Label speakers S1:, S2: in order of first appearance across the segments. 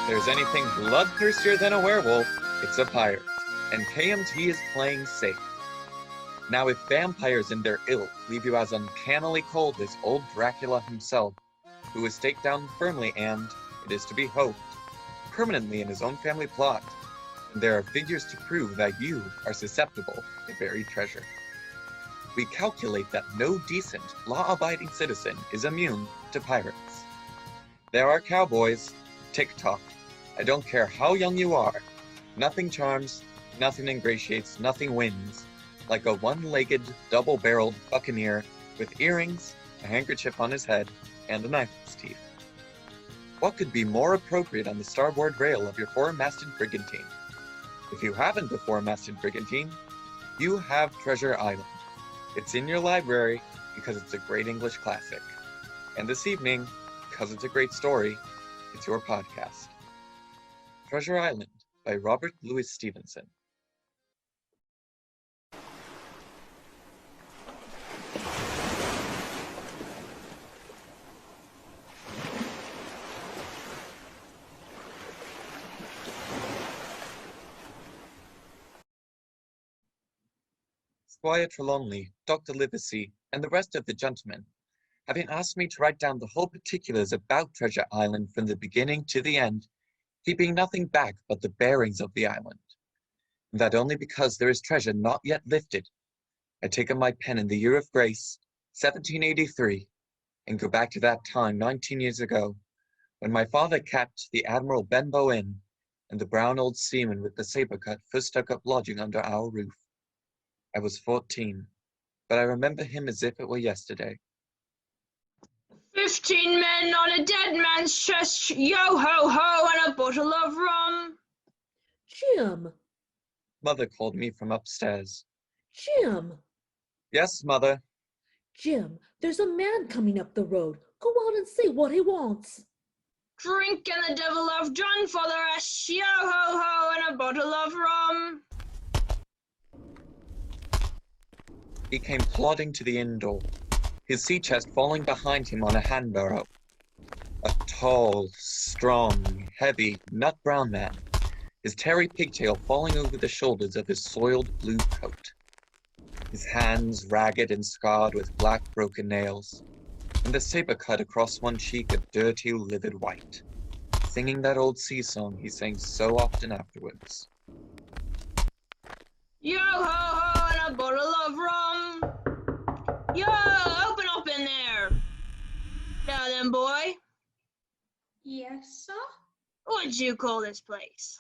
S1: there's anything bloodthirstier than a werewolf, it's a pirate, and KMT is playing safe. Now, if vampires in their ilk leave you as uncannily cold as old Dracula himself, who was staked down firmly and, it is to be hoped, permanently in his own family plot, there are figures to prove that you are susceptible to buried treasure. We calculate that no decent, law-abiding citizen is immune to pirates. There are cowboys, tick-tock. I don't care how young you are. Nothing charms, nothing ingratiates, nothing wins, like a one-legged, double-barreled buccaneer with earrings, a handkerchief on his head, and a knife in his teeth. What could be more appropriate on the starboard rail of your four-masted brigantine? If you haven't a four-masted brigantine, you have Treasure Island. It's in your library because it's a great English classic. And this evening, because it's a great story, it's your podcast. Treasure Island by Robert Louis Stevenson. Squire Trelawney, Dr. Livesey, and the rest of the gentlemen, having asked me to write down the whole particulars about Treasure Island from the beginning to the end, keeping nothing back but the bearings of the island, and that only because there is treasure not yet lifted, I take up my pen in the year of grace, 1783, and go back to that time 19 years ago, when my father kept the Admiral Benbow Inn, and the brown old seaman with the saber cut first took up lodging under our roof. I was 14, but I remember him as if it were yesterday.
S2: 15 men on a dead man's chest, yo-ho-ho, and a bottle of rum.
S3: Jim!
S1: Mother called me from upstairs.
S3: Jim!
S1: Yes, Mother.
S3: Jim, there's a man coming up the road. Go out and see what he wants.
S2: Drink and the devil have done for the rest, yo-ho-ho, and a bottle of rum.
S1: He came plodding to the inn door, his sea chest falling behind him on a hand barrow. A tall, strong, heavy, nut-brown man, his tarry pigtail falling over the shoulders of his soiled blue coat. His hands ragged and scarred with black broken nails, and the saber cut across one cheek a dirty, livid white, singing that old sea song he sang so often afterwards.
S2: Yo-ho-ho, and a bottle of rum. Yo, open up in there. Now then, boy.
S4: Yes, sir?
S2: What'd you call this place?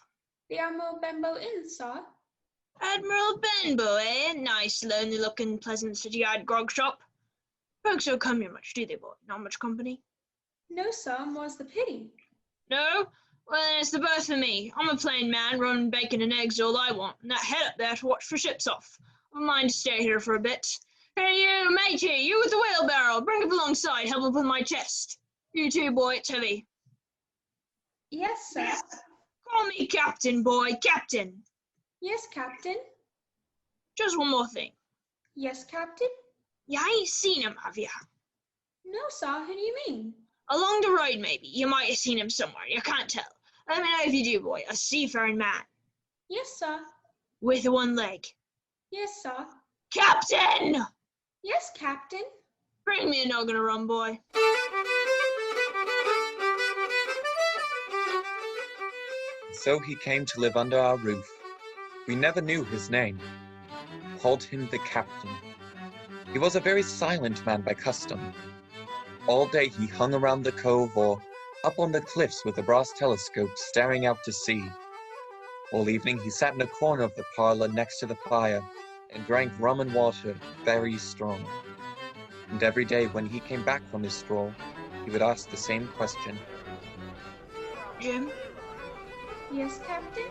S4: The Admiral Benbow Inn, sir.
S2: Admiral Benbow, eh? Nice, lonely-looking, pleasant city-eyed grog shop. Folks don't come here much, do they, boy? Not much company?
S4: No, sir, more's the pity.
S2: No? Well, then it's the both for me. I'm a plain man, running bacon and eggs all I want, and that head up there to watch for ships off. I've a mind to stay here for a bit. Hey, you, matey, you with the wheelbarrow, bring it alongside, help up with my chest. You too, boy, it's heavy.
S4: Yes, sir.
S2: Call me Captain, boy, Captain.
S4: Yes, Captain.
S2: Just one more thing.
S4: Yes, Captain.
S2: You ain't seen him, have you?
S4: No, sir, who do you mean?
S2: Along the road, maybe. You might have seen him somewhere, you can't tell. Let me know if you do, boy. A seafaring man.
S4: Yes, sir.
S2: With one leg.
S4: Yes, sir.
S2: Captain!
S4: Yes, Captain.
S2: Bring me a noggin of rum, boy.
S1: So he came to live under our roof. We never knew his name. Called him the Captain. He was a very silent man by custom. All day he hung around the cove or up on the cliffs with a brass telescope staring out to sea. All evening he sat in a corner of the parlor next to the fire and drank rum and water very strong. And every day when he came back from his stroll, he would ask the same question.
S2: Jim,
S4: Yes, Captain.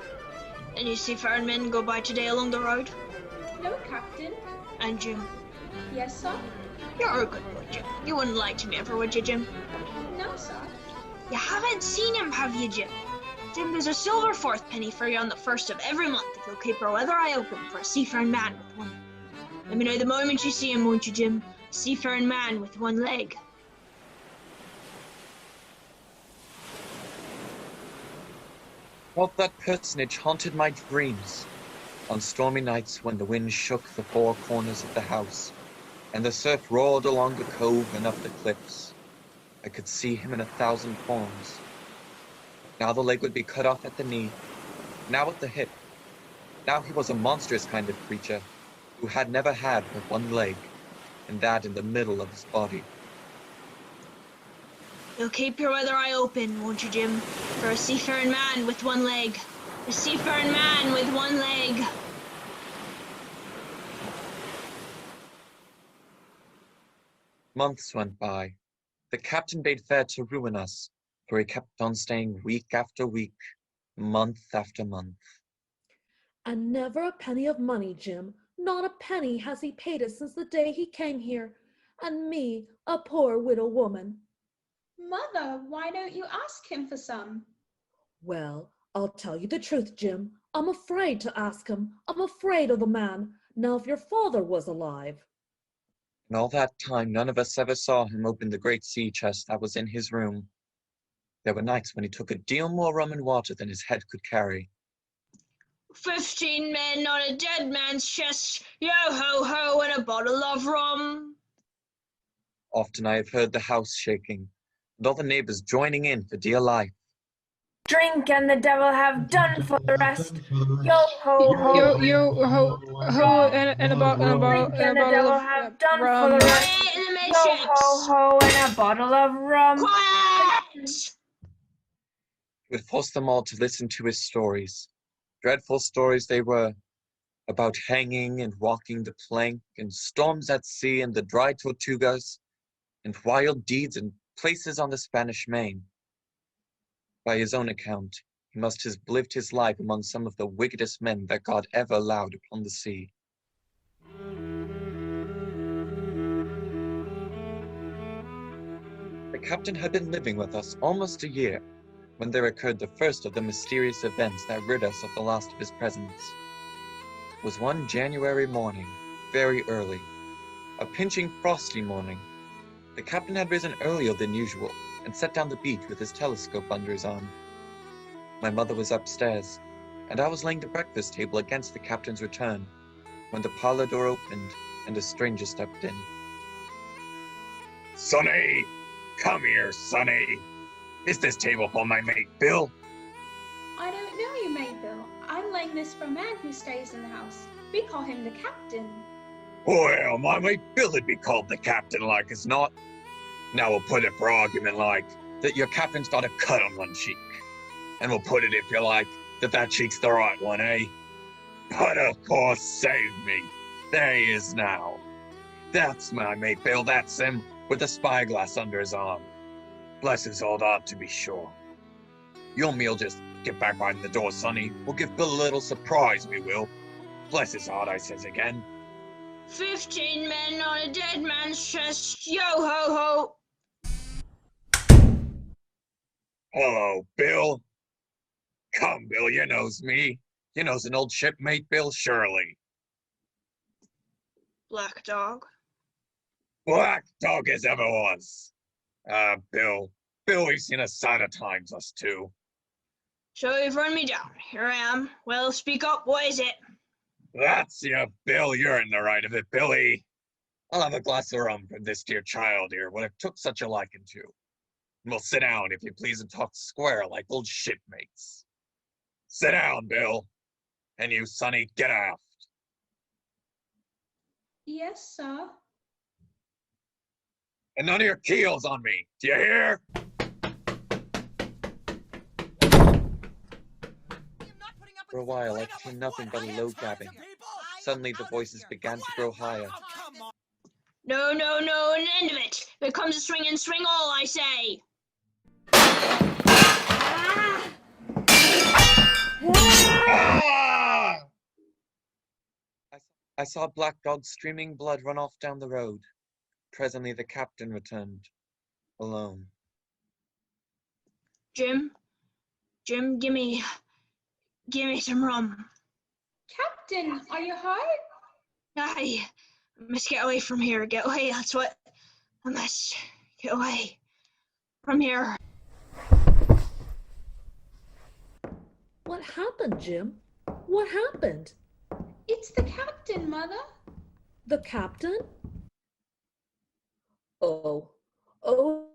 S2: any seafaring men go by today along the road?
S4: No, Captain.
S2: And Jim,
S4: Yes, sir.
S2: you're a good boy, Jim. You wouldn't lie to me ever, would you, Jim?
S4: No, sir.
S2: You haven't seen him, have you, Jim? Jim, there's a silver fourth penny for you on the first of every month if you'll keep our weather eye open for a seafaring man with one. Let me know the moment you see him, won't you, Jim? A seafaring man with one leg.
S1: felt that personage haunted my dreams on stormy nights when the wind shook the four corners of the house and the surf roared along the cove and up the cliffs. I could see him in 1,000 forms. Now the leg would be cut off at the knee, now at the hip. Now he was a monstrous kind of creature who had never had but one leg, and that in the middle of his body.
S2: You'll keep your other eye open, won't you, Jim? For a seafaring man with one leg. A seafaring man with one leg.
S1: Months went by. The captain bade fair to ruin us, for he kept on staying week after week, month after month.
S3: And never a penny of money, Jim. Not a penny has he paid us since the day he came here. And me, a poor widow woman.
S4: Mother, why don't you ask him for some?
S3: Well, I'll tell you the truth, Jim. I'm afraid to ask him. I'm afraid of the man. Now, if your father was alive.
S1: And all that time, none of us ever saw him open the great sea chest that was in his room. There were nights when he took a deal more rum and water than his head could carry.
S2: 15 men on a dead man's chest, yo-ho-ho, and a bottle of rum.
S1: Often I have heard the house shaking, and all the neighbors joining in for dear life.
S5: Drink and the devil have done for the rest. Yo ho ho.
S6: Yo ho ho and a bottle
S5: Drink and the devil
S6: of
S5: have done
S6: rum.
S5: for the rest.
S2: Quiet in the
S5: Yo ho
S2: midships.
S5: ho and a bottle of rum.
S2: Quiet!
S1: He would force them all to listen to his stories. Dreadful stories they were, about hanging and walking the plank, and storms at sea and the dry Tortugas, and wild deeds and places on the Spanish Main. By his own account, he must have lived his life among some of the wickedest men that God ever allowed upon the sea. The captain had been living with us almost a year when there occurred the first of the mysterious events that rid us of the last of his presence. It was one January morning, very early, a pinching frosty morning. The captain had risen earlier than usual and set down the beach with his telescope under his arm. My mother was upstairs, and I was laying the breakfast table against the captain's return when the parlor door opened and a stranger stepped in.
S7: Sonny! Come here, Sonny! Is this table for my mate Bill?
S4: I don't know you, mate Bill. I'm laying this for a man who stays in the house. We call him the captain.
S7: Well, my mate Bill'd be called the captain like as not. Now we'll put it for argument like that your captain's got a cut on one cheek. And we'll put it, if you like, that cheek's the right one, eh? But of course, save me. There he is now. That's my mate Bill, that's him, with the spyglass under his arm. Bless his old heart, to be sure. You and me'll just get back behind the door, Sonny. We'll give Bill a little surprise, we will. Bless his heart, I says again.
S2: 15 men on a dead man's chest, yo-ho-ho.
S7: Hello, Bill. Come, Bill, you knows me. You knows an old shipmate, Bill, surely.
S2: Black dog.
S7: Black dog as ever was. Bill, we've seen a sight of times, us two.
S2: So you've run me down. Here I am. Well, speak up. What is it?
S7: That's you, Bill. You're in the right of it, Billy. I'll have a glass of rum for this dear child here, what I've took such a liking to. And we'll sit down, if you please, and talk square like old shipmates. Sit down, Bill. And you, Sonny, get aft.
S4: Yes, sir.
S7: And none of your keels on me. Do you hear?
S1: For a while, I could hear nothing but a low gabbing. Suddenly, the voices began to grow higher.
S2: No, an end of it. Here comes a swing and swing all, I say.
S7: Ah!
S1: I saw a black dog streaming blood run off down the road. Presently, the captain returned, alone.
S2: Jim, give me some rum.
S4: Captain, are you hurt?
S2: I must get away from here. Get away, that's what. I must get away from here.
S3: What What happened, Jim? What happened?
S4: It's the captain, Mother.
S3: The captain? Oh, oh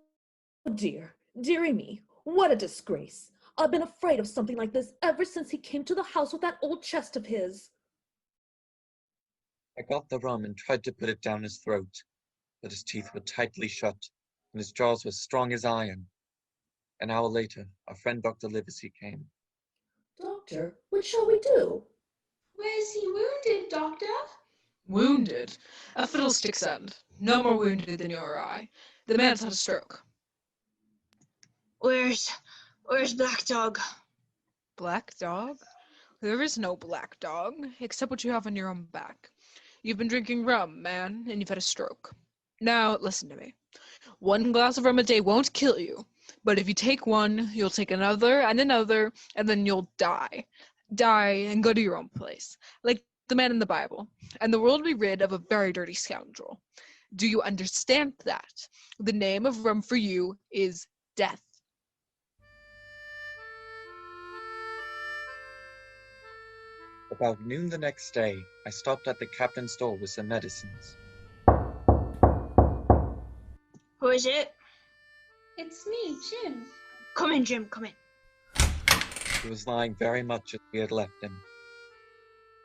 S3: dear, dearie me, what a disgrace. I've been afraid of something like this ever since he came to the house with that old chest of his.
S1: I got the rum and tried to put it down his throat, but his teeth were tightly shut and his jaws were strong as iron. An hour later, our friend Dr. Livesey came.
S3: Doctor, what shall we do?
S4: Where's he wounded, Doctor?
S6: Wounded? A fiddlestick's end. No more wounded than you or I. The man's had a stroke.
S2: Where's Black Dog?
S6: Black dog? There is no black dog, except what you have on your own back. You've been drinking rum, man, and you've had a stroke. Now, listen to me. 1 glass of rum a day won't kill you, but if you take one, you'll take another, and then you'll die. Die and go to your own place, like the man in the Bible, and the world will be rid of a very dirty scoundrel. Do you understand that? The name of rum for you is death.
S1: About noon the next day, I stopped at the captain's door with some medicines.
S2: Who is it?
S4: It's me, Jim.
S2: Come in, Jim, come in.
S1: He was lying very much as we had left him.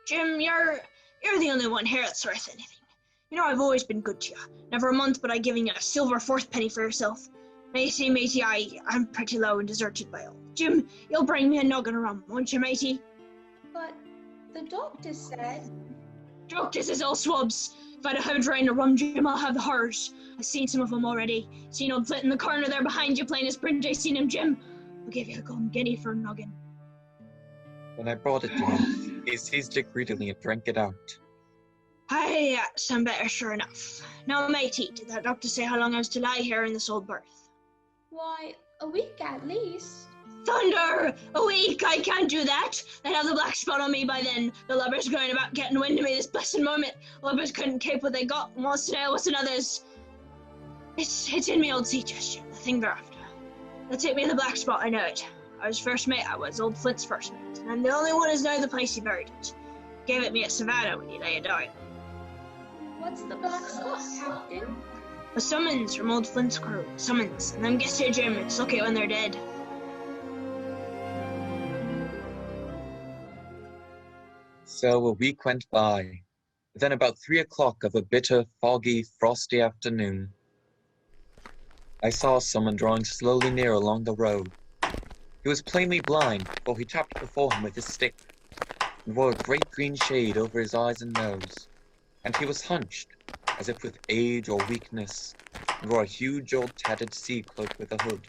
S2: Jim, you're the only one here that's worth anything. You know, I've always been good to you. Never a month but I given you a silver fourth penny for yourself. Now you see, matey, I'm pretty low and deserted by all. Jim, you'll bring me a noggin of rum, won't you, matey?
S4: But the doctor said...
S2: Doctors is all swabs. If I'd have a drain of rum, Jim, I'll have the horrors. I've seen some of them already. Seen old Flint in the corner there behind you playing his bridge. I seen him, Jim. I'll give you a golden guinea for a noggin.
S1: When I brought it to him, he seized it greedily and drank it out.
S2: Aye, that's I'm better, sure enough. Now, matey, did that doctor say how long I was to lie here in this old berth?
S4: Why, a week at least.
S2: Thunder! A week! I can't do that! They'd have the black spot on me by then. The lubbers going about getting wind of me this blessed moment. Lubbers couldn't keep what they got, and what's today, what's another's. It's in me old sea chest, Jim, the thing they're after. They'll take me in the black spot, I know it. I was first mate, I was old Flint's first mate, and I'm the only one who's know the place he buried it. Gave it me at Savannah when he lay a dying.
S4: What's the black spot, Captain?
S2: A summons from old Flint's crew. Summons. And them gets you, Jim. It's lucky when they're dead.
S1: So a week went by. Then about 3 o'clock of a bitter, foggy, frosty afternoon, I saw someone drawing slowly near along the road. He was plainly blind, for he tapped before him with his stick, and wore a great green shade over his eyes and nose, and he was hunched, as if with age or weakness, and wore a huge old tattered sea cloak with a hood.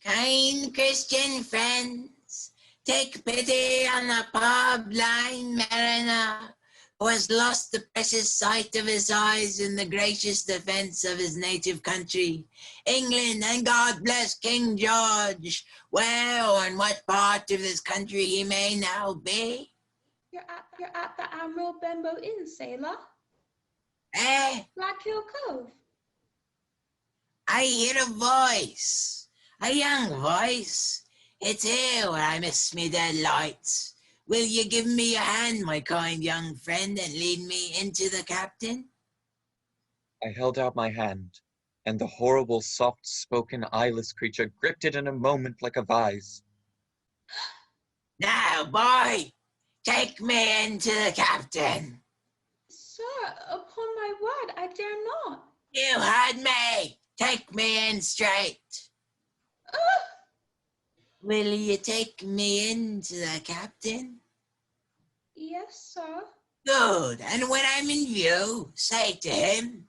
S8: Kind Christian friends, take pity on the poor blind mariner who has lost the precious sight of his eyes in the gracious defence of his native country, England, and God bless King George, where or in what part of this country he may now be.
S4: You're at the Admiral Benbow Inn, sailor.
S8: Eh?
S4: Black Hill Cove.
S8: I hear a voice, a young voice. It's here where I miss me dead lights. Will you give me a hand, my kind young friend, and lead me into the captain?
S1: I held out my hand, and the horrible, soft-spoken, eyeless creature gripped it in a moment like a vise.
S8: Now, boy, take me into the captain.
S4: Sir, upon my word, I dare not.
S8: You heard me. Take me in straight. Will you take me into the captain?
S4: Yes, sir.
S8: Good. And when I'm in view, say to him,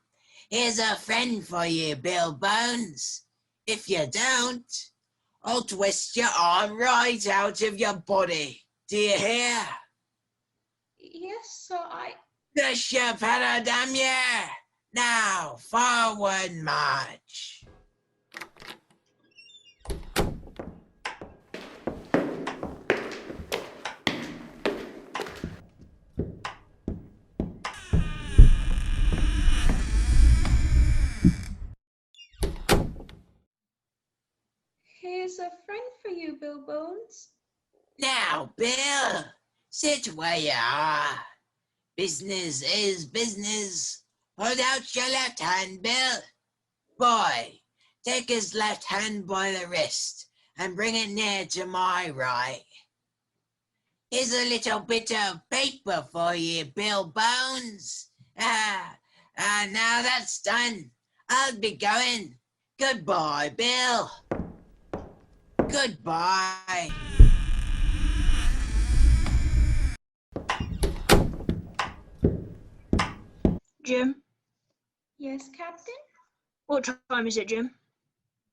S8: here's a friend for you, Bill Bones. If you don't, I'll twist your arm right out of your body. Do you hear?
S4: Yes, sir,
S8: Bishop, damn you! Now, forward march.
S4: Here's was a friend for you, Bill Bones.
S8: Now, Bill, sit where you are. Business is business. Hold out your left hand, Bill. Boy, take his left hand by the wrist and bring it near to my right. Here's a little bit of paper for you, Bill Bones. Now that's done. I'll be going. Goodbye, Bill. Goodbye.
S2: Jim?
S4: Yes, Captain?
S2: What time is it, Jim?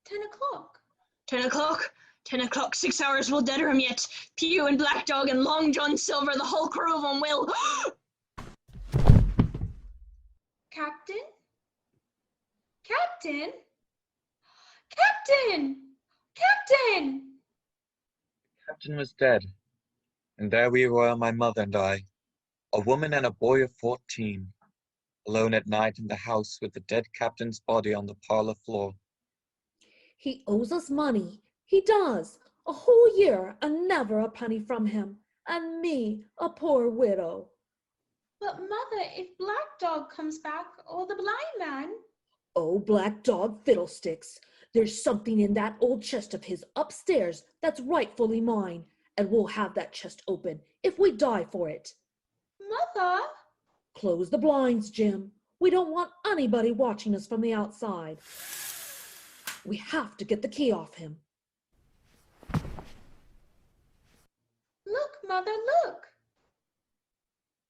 S4: 10 o'clock.
S2: 10 o'clock? 10 o'clock, 6 hours will deader him yet. Pew and Black Dog and Long John Silver, the whole crew of 'em will.
S4: Captain? Captain? Captain! Captain!
S1: Captain was dead, and there we were, my mother and I, a woman and a boy of 14, alone at night in the house with the dead captain's body on the parlor floor.
S3: He owes us money. He does. A whole year and never a penny from him. And me, a poor widow.
S4: But Mother, if Black Dog comes back, or the blind man...
S3: Oh, Black Dog fiddlesticks. There's something in that old chest of his upstairs that's rightfully mine, and we'll have that chest open if we die for it.
S4: Mother?
S3: Close the blinds, Jim. We don't want anybody watching us from the outside. We have to get the key off him.
S4: Look, Mother, look.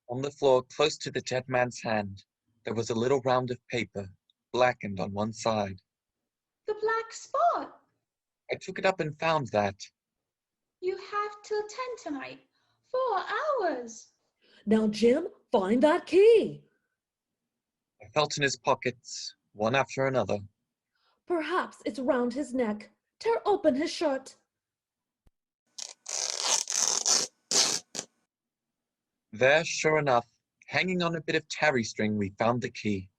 S1: On the floor, close to the dead man's hand, there was a little round of paper, blackened on one side.
S4: The black spot.
S1: I took it up and found that.
S4: You have till 10 tonight. 4 hours.
S3: Now, Jim, find that key.
S1: I felt in his pockets, one after another.
S3: Perhaps it's round his neck. Tear open his shirt.
S1: There, sure enough, hanging on a bit of tarry string, we found the key.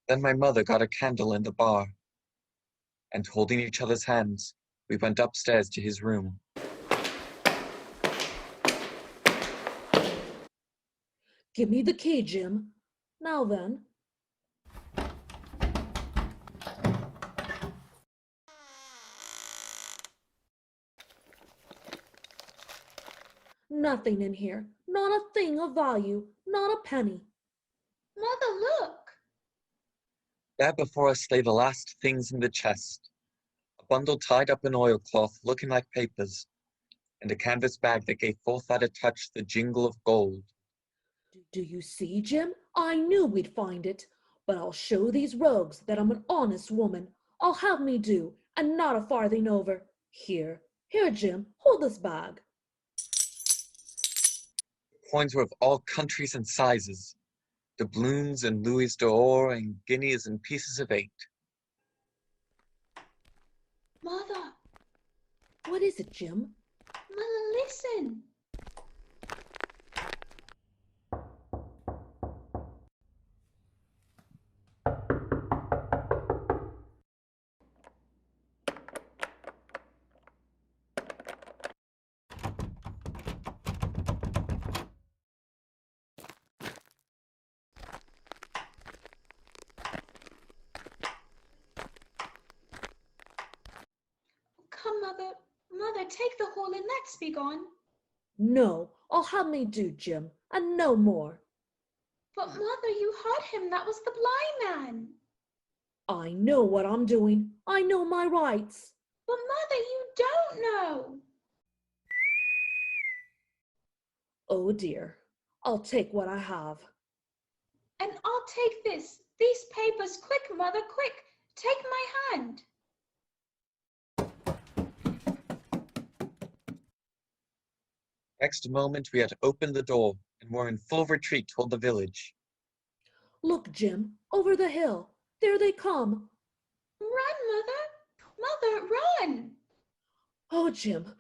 S1: Then my mother got a candle in the bar, and holding each other's hands, we went upstairs to his room.
S3: Give me the key, Jim. Now then. Nothing in here. Not a thing of value. Not a penny.
S4: Mother, look.
S1: There before us lay the last things in the chest. A bundle tied up in oilcloth looking like papers, and a canvas bag that gave forth at a touch the jingle of gold.
S3: Do you see, Jim? I knew we'd find it. But I'll show these rogues that I'm an honest woman. I'll have me do, and not a farthing over. Here, Jim, hold this bag.
S1: Coins were of all countries and sizes, doubloons and louis d'or and guineas and pieces of 8.
S4: Mother.
S3: What is it, Jim?
S4: Mother, listen. Come, Mother. Mother, take the whole and let's be gone.
S3: No, I'll have me do, Jim, and no more.
S4: But Mother, you heard him. That was the blind man.
S3: I know what I'm doing. I know my rights.
S4: But Mother, you don't know.
S3: Oh dear, I'll take what I have.
S4: And I'll take this. These papers. Quick, Mother, quick. Take my hand.
S1: Next moment we had opened the door and were in full retreat toward the village.
S3: Look, Jim, over the hill. There they come.
S4: Run, Mother. Mother, run.
S3: Oh, Jim,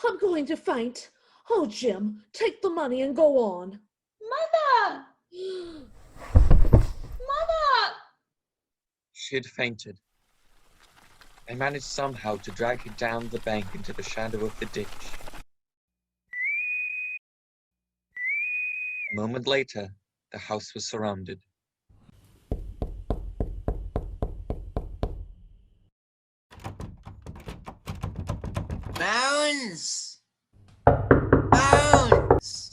S3: I'm going to faint. Oh, Jim, take the money and go on.
S4: Mother! Mother!
S1: She had fainted. I managed somehow to drag it down the bank into the shadow of the ditch. A moment later, the house was surrounded.
S8: Bones! Bones!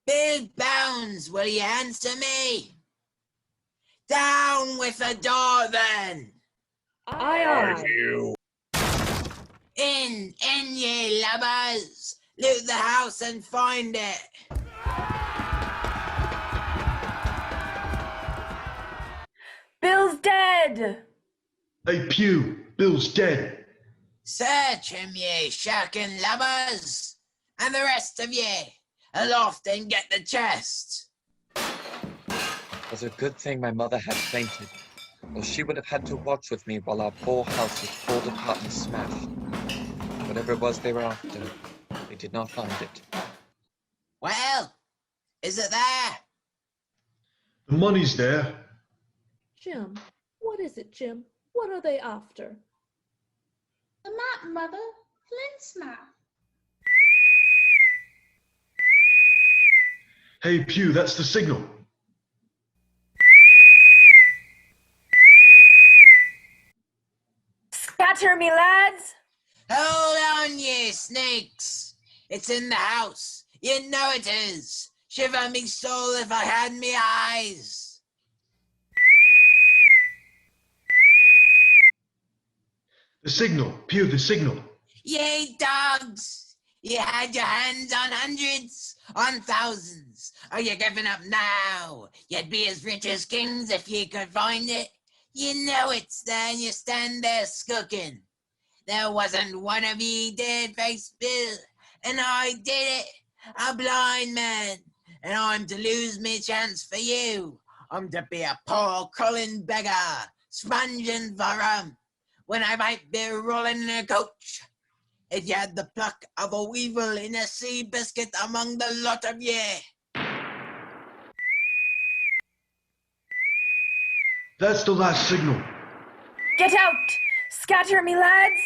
S8: Bill Bones, will you answer me? Down with the door then!
S3: Aye,
S7: You.
S8: In ye lubbers! Loot the house and find it!
S5: Bill's dead!
S9: Hey, Pew, Bill's dead.
S8: Search him, ye shirking lubbers! And the rest of ye, aloft and get the chest!
S1: It was a good thing my mother had fainted, or she would have had to watch with me while our poor house was pulled apart and smashed. Whatever it was they were after, they did not find it.
S8: Well, is it there?
S9: The money's there.
S3: Jim, what is it, Jim? What are they after?
S4: The map, Mother. Flint's map.
S9: Hey, Pew, that's the signal.
S5: Scatter me, lads!
S8: Hold on, ye snakes! It's in the house. You know it is. Shiver me soul if I had me eyes.
S9: The signal, Pew, the signal.
S8: Ye dogs! You had your hands on hundreds, on thousands. Are you giving up now? You'd be as rich as kings if you could find it. You know it's there and you stand there skooking. There wasn't one of ye did face Bill, and I did it, a blind man. And I'm to lose me chance for you. I'm to be a poor crawling beggar, sponging for rum, when I might be rolling in a coach. If you had the pluck of a weevil in a sea biscuit among the lot of ye.
S9: That's the last signal.
S5: Get out! Scatter me, lads!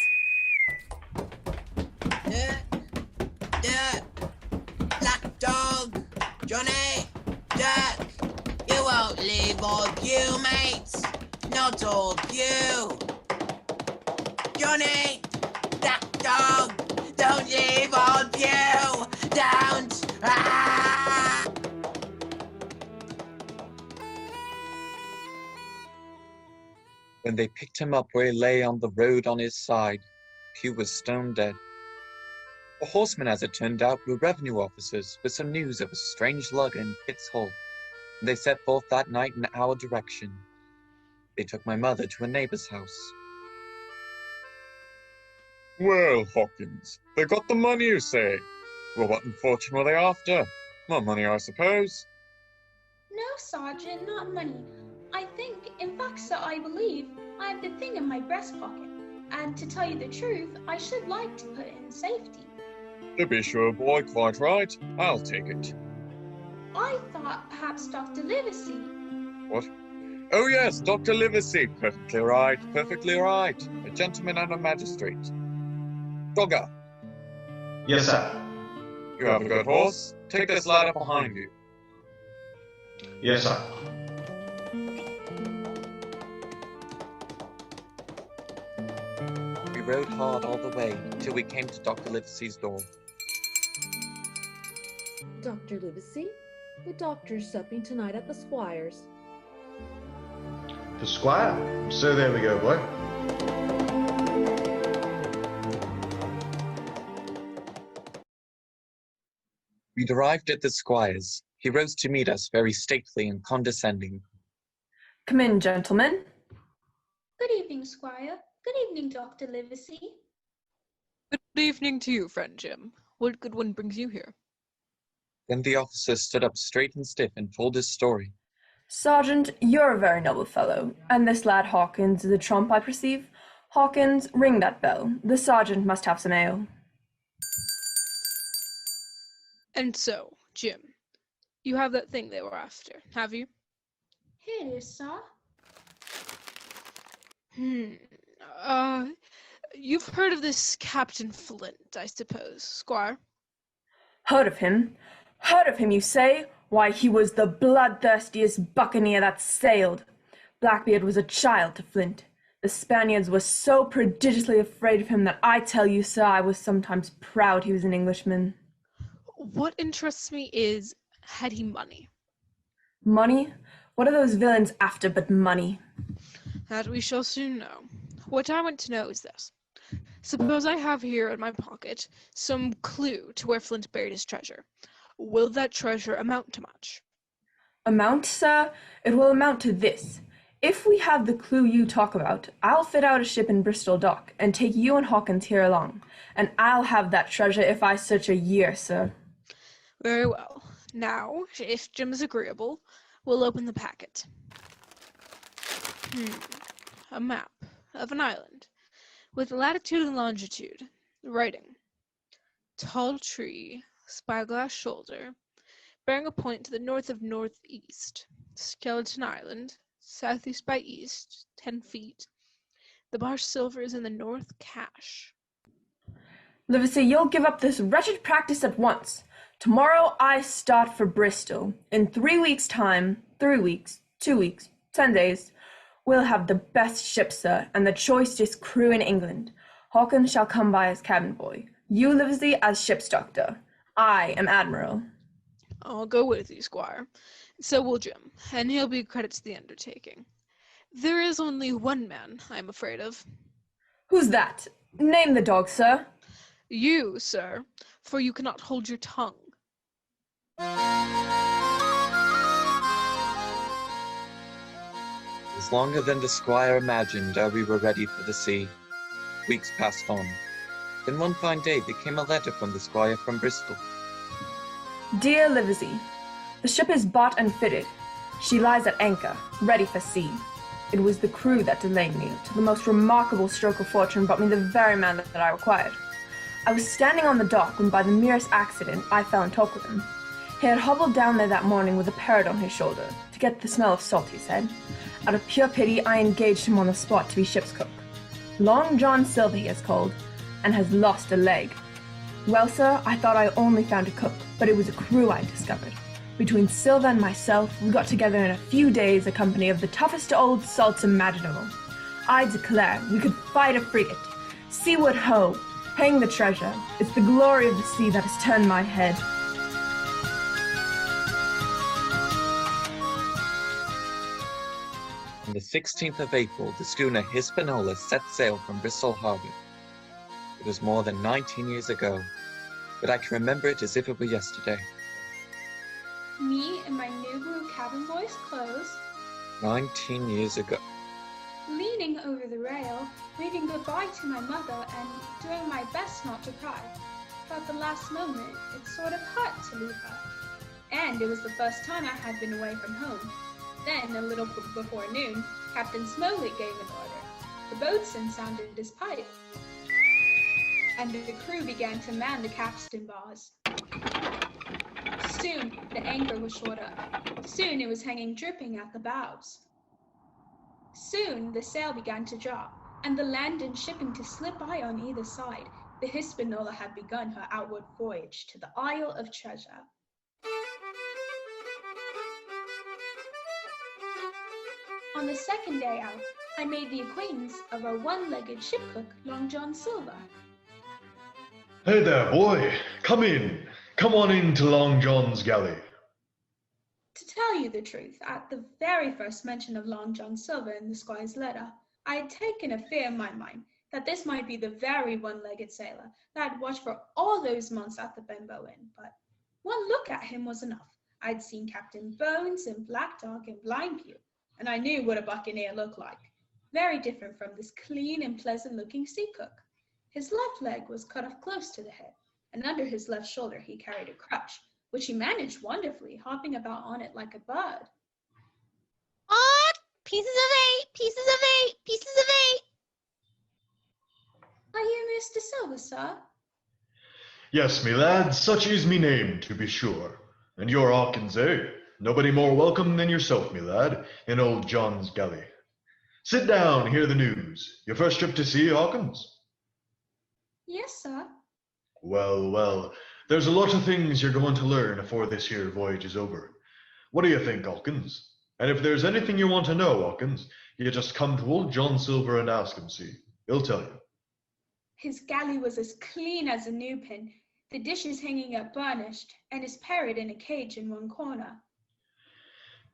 S8: Black dog, Johnny, Jack, you won't leave old Pew, mates. Not old Pew. Johnny, Black dog, don't leave old Pew. Don't. Ah!
S1: When they picked him up where he lay on the road on his side, Pew was stone dead. The horsemen, as it turned out, were revenue officers with some news of a strange lugger in Pitt's Hole, and they set forth that night in our direction. They took my mother to a neighbor's house.
S7: Well, Hawkins, they got the money, you say? Well, what in fortune were they after? More money, I suppose.
S4: No, Sergeant, not money. I think, in fact, sir, I believe, I have the thing in my breast pocket. And to tell you the truth, I should like to put it in safety.
S7: To be sure, boy, quite right. I'll take it.
S4: I thought perhaps Dr. Livesey.
S7: What? Oh, yes, Dr. Livesey. Perfectly right, perfectly right. A gentleman and a magistrate. Dogger,
S9: Yes, sir.
S7: you have a good horse. Take this ladder behind you.
S9: Yes, sir.
S1: We rode hard all the way till we came to Dr. Livesey's door.
S3: Dr. Livesey, the doctor's supping tonight at the Squire's.
S9: The Squire? So there we go, boy.
S1: We'd arrived at the Squire's. He rose to meet us, very stately and condescending.
S5: Come in, gentlemen.
S4: Good evening, Squire. Good evening, Dr. Livesey.
S6: Good evening to you, friend Jim. What good one brings you here?
S1: Then the officer stood up straight and stiff and told his story.
S5: Sergeant, you're a very noble fellow, and this lad Hawkins is a trump, I perceive. Hawkins, ring that bell. The sergeant must have some ale.
S6: And so, Jim, you have that thing they were after, have you?
S4: Here it is, sir.
S6: You've heard of this Captain Flint, I suppose, Squire?
S5: Heard of him? Heard of him, you say? Why, he was the bloodthirstiest buccaneer that sailed. Blackbeard was a child to Flint. The Spaniards were so prodigiously afraid of him that I tell you, sir, I was sometimes proud he was an Englishman.
S6: What interests me is, had he money?
S5: Money? What are those villains after but money?
S6: That we shall soon know. What I want to know is this. Suppose I have here in my pocket some clue to where Flint buried his treasure. Will that treasure amount to much?
S5: Amount, sir? It will amount to this. If we have the clue you talk about, I'll fit out a ship in Bristol Dock and take you and Hawkins here along, and I'll have that treasure if I search a year, sir.
S6: Very well. Now, if Jim is agreeable, we'll open the packet. A map of an island with latitude and longitude. Writing. Tall tree, spyglass shoulder, bearing a point to the north of northeast. Skeleton Island, southeast by east, 10 feet. The bar silver is in the north cache.
S5: Livesey, you'll give up this wretched practice at once. Tomorrow I start for Bristol. In 3 weeks' time, 3 weeks, 2 weeks, 10 days, we'll have the best ship, sir, and the choicest crew in England. Hawkins shall come by as cabin boy. You, Livesey, as ship's doctor. I am admiral.
S6: I'll go with you, Squire. So will Jim, and he'll be credit to the undertaking. There is only one man I'm afraid of.
S5: Who's that? Name the dog, sir.
S6: You, sir, for you cannot hold your tongue.
S1: It was longer than the squire imagined ere we were ready for the sea. Weeks passed on. Then one fine day there came a letter from the squire from Bristol.
S5: Dear Livesey, the ship is bought and fitted. She lies at anchor, ready for sea. It was the crew that delayed me, till the most remarkable stroke of fortune brought me the very man that I required. I was standing on the dock when by the merest accident I fell in talk with him. He had hobbled down there that morning with a parrot on his shoulder, to get the smell of salt, he said. Out of pure pity, I engaged him on the spot to be ship's cook. Long John Silver he is called, and has lost a leg. Well, sir, I thought I only found a cook, but it was a crew I discovered. Between Silver and myself, we got together in a few days a company of the toughest old salts imaginable. I declare we could fight a frigate. Seaward ho! Hang the treasure. It's the glory of the sea that has turned my head.
S1: On the 16th of April, the schooner Hispaniola set sail from Bristol Harbor. It was more than 19 years ago, but I can remember it as if it were yesterday.
S4: Me in my new blue cabin boy's clothes,
S1: 19 years ago.
S4: leaning over the rail, waving goodbye to my mother and doing my best not to cry. But at the last moment, it sort of hurt to leave her. And it was the first time I had been away from home. Then, a little before noon, Captain Smollett gave an order. The boatswain sounded his pipe, and the crew began to man the capstan bars. Soon, the anchor was short up. Soon, it was hanging dripping at the bows. Soon, the sail began to drop, and the land and shipping to slip by on either side. The Hispaniola had begun her outward voyage to the Isle of Treasure. On the second day out, I made the acquaintance of our one-legged ship cook, Long John Silver.
S9: Hey there, boy. Come in. Come on into Long John's galley.
S4: To tell you the truth, at the very first mention of Long John Silver in the squire's letter, I had taken a fear in my mind that this might be the very one-legged sailor that I'd watched for all those months at the Benbow Inn, but one look at him was enough. I'd seen Captain Bones and Black Dog and Blindview, and I knew what a buccaneer looked like. Very different from this clean and pleasant-looking sea cook. His left leg was cut off close to the hip, and under his left shoulder he carried a crutch, which he managed wonderfully, hopping about on it like a bird.
S10: Ah, pieces of 8, pieces of 8, pieces of 8.
S4: Are you Mr. Silver, sir?
S9: Yes, me lad, such is me name, to be sure. And you're Hawkins, eh? Nobody more welcome than yourself, me lad, in old John's galley. Sit down, hear the news. Your first trip to sea, Hawkins?
S4: Yes, sir.
S9: Well, well, there's a lot of things you're going to learn afore this here voyage is over. What do you think, Hawkins? And if there's anything you want to know, Hawkins, you just come to old John Silver and ask him, see. He'll tell you.
S4: His galley was as clean as a new pin, the dishes hanging up burnished, and his parrot in a cage in one corner.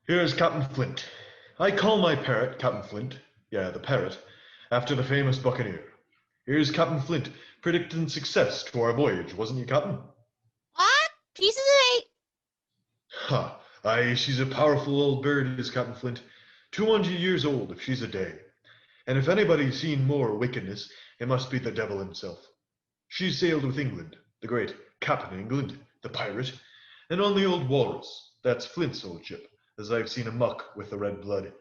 S9: Here's Captain Flint. I call my parrot Captain Flint, yeah, the parrot, after the famous buccaneer. Here's Captain Flint predicting success to our voyage, wasn't you, Captain?
S10: What? Pieces of 8.
S9: Ha! Aye, she's a powerful old bird, is Captain Flint. 200 years old if she's a day. And if anybody's seen more wickedness, it must be the devil himself. She's sailed with England, the great Captain England, the pirate, and on the old Walrus, that's Flint's old ship, as I've seen amuck with the red blood,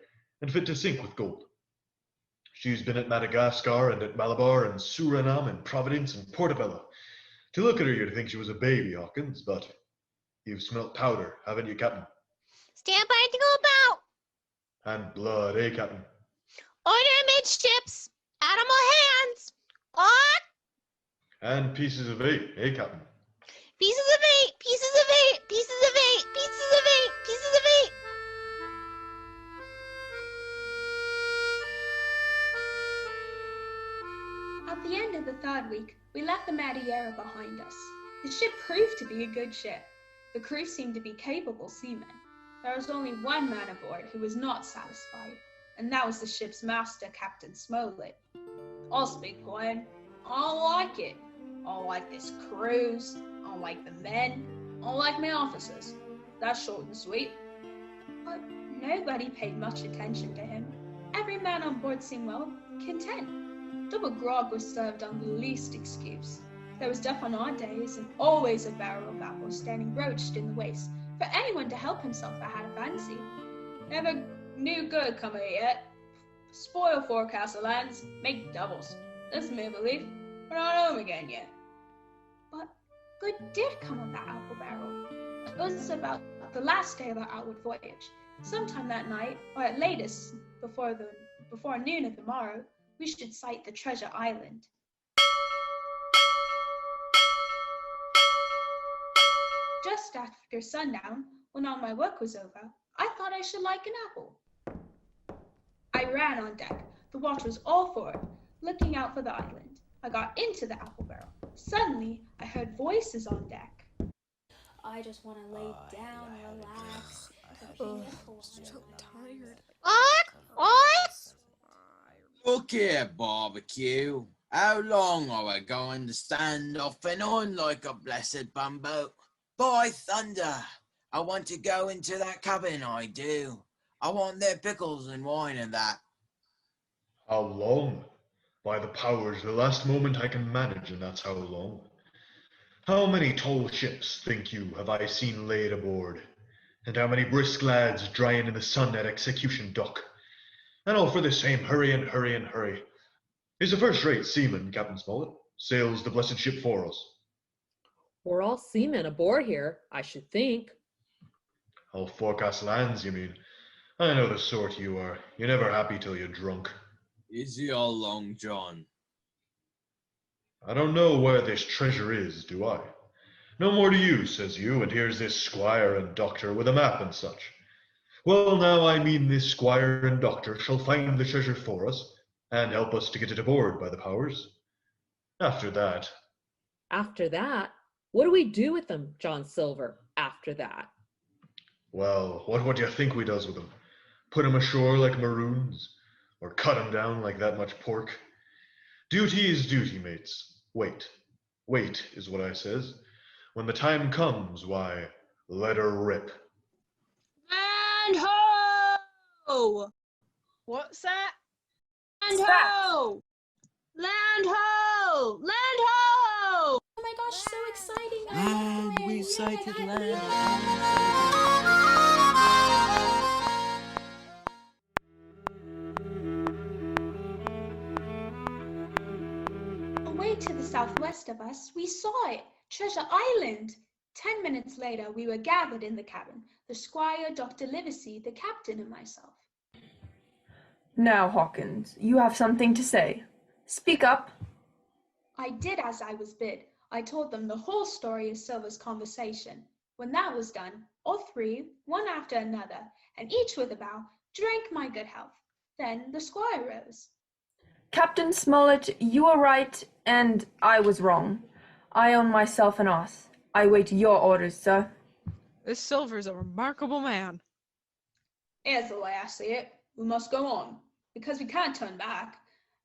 S9: and fit to sink with gold. She's been at Madagascar and at Malabar and Suriname and Providence and Portobello. To look at her, you'd think she was a baby, Hawkins, but you've smelt powder, haven't you, Captain?
S10: Stand by to go about.
S9: And blood, eh, Captain?
S10: Order amidships. Animal hands. What?
S9: And pieces of 8, eh, Captain?
S10: Pieces of 8. Pieces of 8. Pieces of 8. Pieces of 8. Pieces of 8.
S4: At the end of the third week, we left the Madeira behind us. The ship proved to be a good ship. The crew seemed to be capable seamen. There was only one man aboard who was not satisfied, and that was the ship's master, Captain Smollett. I'll speak plain. I don't like it. I don't like this cruise. I don't like the men. I don't like my officers. That's short and sweet. But nobody paid much attention to him. Every man on board seemed well content. Double grog was served on the least excuse. There was duff on odd days, and always a barrel of apples standing roached in the waist for anyone to help himself that had a fancy. Never knew good come of it yet. Spoil forecastle lands, make doubles. This maple leaf, we're not home again yet. But good did come of that apple barrel. It was about the last day of our outward voyage. Sometime that night, or at latest before noon of the morrow, we should sight the treasure island. Just after sundown, when all my work was over, I thought I should like an apple. I ran on deck. The watch was all forward, looking out for the island. I got into the apple barrel. Suddenly, I heard voices on deck.
S11: I just want to lay down, relax.
S6: So tired.
S10: What?
S8: Look here, Barbecue. How long are we going to stand off and on like a blessed bumbo? By thunder, I want to go into that cabin, I do. I want their pickles and wine and that.
S9: How long? By the powers, the last moment I can manage, and that's how long. How many tall ships, think you, have I seen laid aboard? And how many brisk lads drying in the sun at Execution Dock? And all for the same hurry and hurry and hurry. He's a first-rate seaman, Captain Smollett. Sails the blessed ship for us.
S3: We're all seamen aboard here, I should think.
S9: All forecast lands, you mean? I know the sort you are. You're never happy till you're drunk.
S8: Is he all Long John?
S9: I don't know where this treasure is, do I? No more do you, says you, and here's this squire and doctor with a map and such. Well, now I mean this squire and doctor shall find the treasure for us, and help us to get it aboard by the powers. After that.
S3: After that? What do we do with them, John Silver, after that?
S9: Well, what do you think we does with them? Put 'em ashore like maroons? Or cut 'em down like that much pork? Duty is duty, mates. Wait. Wait is what I says. When the time comes, why, let her rip.
S2: Land ho!
S6: What's that?
S2: Land ho! Land ho! Land ho!
S11: Oh my gosh, so exciting!
S8: And we sighted land.
S4: Away to the southwest of us, we saw it, Treasure Island. 10 minutes later, we were gathered in the cabin, the squire, Dr. Livesey, the captain, and myself.
S5: Now, Hawkins, you have something to say. Speak up.
S4: I did as I was bid. I told them the whole story of Silver's conversation. When that was done, all three, one after another, and each with a bow, drank my good health. Then the squire rose.
S5: Captain Smollett, you were right, and I was wrong. I own myself an ass. I wait your orders, sir.
S6: This Silver's a remarkable man.
S4: Here's the way I see it. We must go on, because we can't turn back.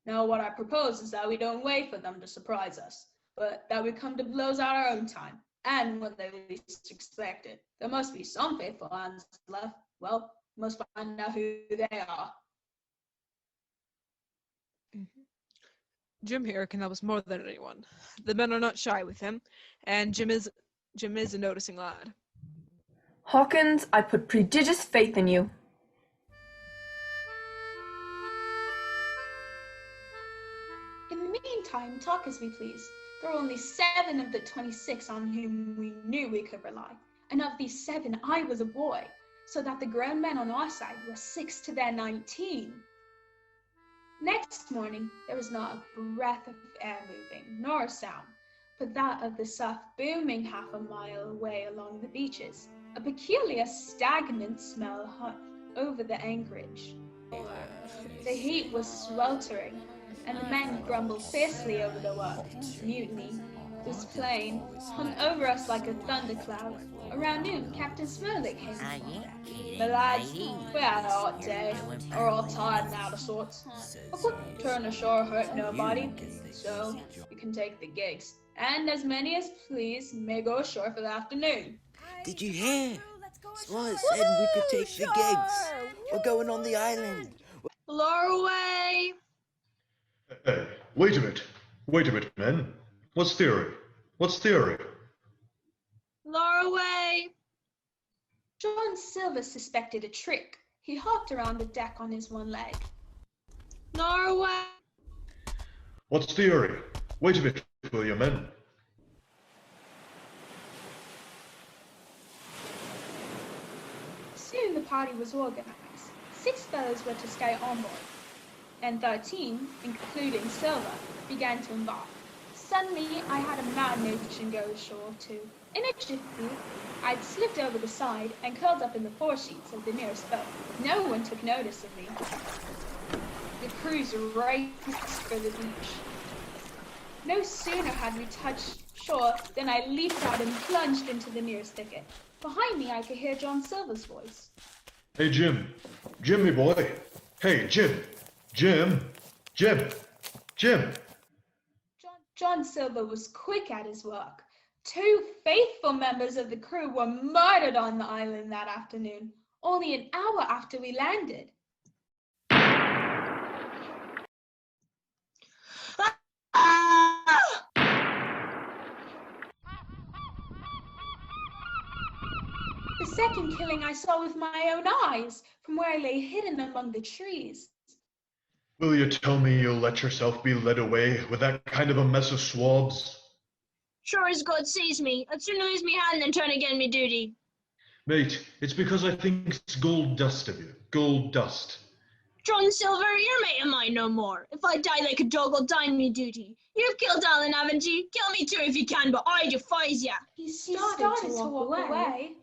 S4: Now what I propose is that we don't wait for them to surprise us, but that we come to blows at our own time, and when they least expect it. There must be some faithful hands left. Well, we must find out who they are.
S6: Jim here can help us more than anyone. The men are not shy with him, and Jim is a noticing lad.
S5: Hawkins, I put prodigious faith in you.
S4: In the meantime, talk as we please. There were only 7 of the 26 on whom we knew we could rely, and of these 7 I was a boy, so that the grown men on our side were 6 to their 19. Next morning, there was not a breath of air moving, nor a sound, but that of the surf booming half a mile away along the beaches. A peculiar stagnant smell hung over the anchorage. The heat was sweltering, and the men grumbled fiercely over the work. Mutiny was plain, hung over us like a thundercloud. Around noon, Captain Smollett came along. The lads, we had a hot day, are all tired and out of sorts. A quick turn ashore hurt nobody, so you can take the gigs, and as many as please may go ashore for the afternoon.
S12: Did you hear? Smollett said we could take the gigs. We're going on the island.
S2: Lower away.
S9: Hey, wait a minute, men. What's theory?
S2: Lower away.
S4: John Silver suspected a trick. He hopped around the deck on his one leg.
S2: Lower away.
S9: What's theory? Wait a bit, will you, men?
S4: Soon the party was organized. 6 fellows were to stay on board, and 13, including Silver, began to embark. Suddenly, I had a mad notion go ashore too. In a jiffy, I'd slipped over the side and curled up in the foresheets of the nearest boat. No one took notice of me. The crews raced for the beach. No sooner had we touched shore than I leaped out and plunged into the nearest thicket. Behind me, I could hear John Silver's voice.
S9: Hey, Jim, me boy. Hey, Jim.
S4: John Silver was quick at his work. 2 faithful members of the crew were murdered on the island that afternoon, only an hour after we landed. The second killing I saw with my own eyes, from where I lay hidden among the trees.
S9: Will you tell me you'll let yourself be led away with that kind of a mess of swabs?
S2: Sure as God sees me. I'd sooner lose me hand than turn again me duty.
S9: Mate, it's because I think it's gold dust of you. Gold dust.
S2: John Silver, you're mate of mine no more. If I die like a dog, I'll die in me duty. You've killed Alan, haven't you? Kill me too if you can, but I defies ya.
S4: He started to walk away.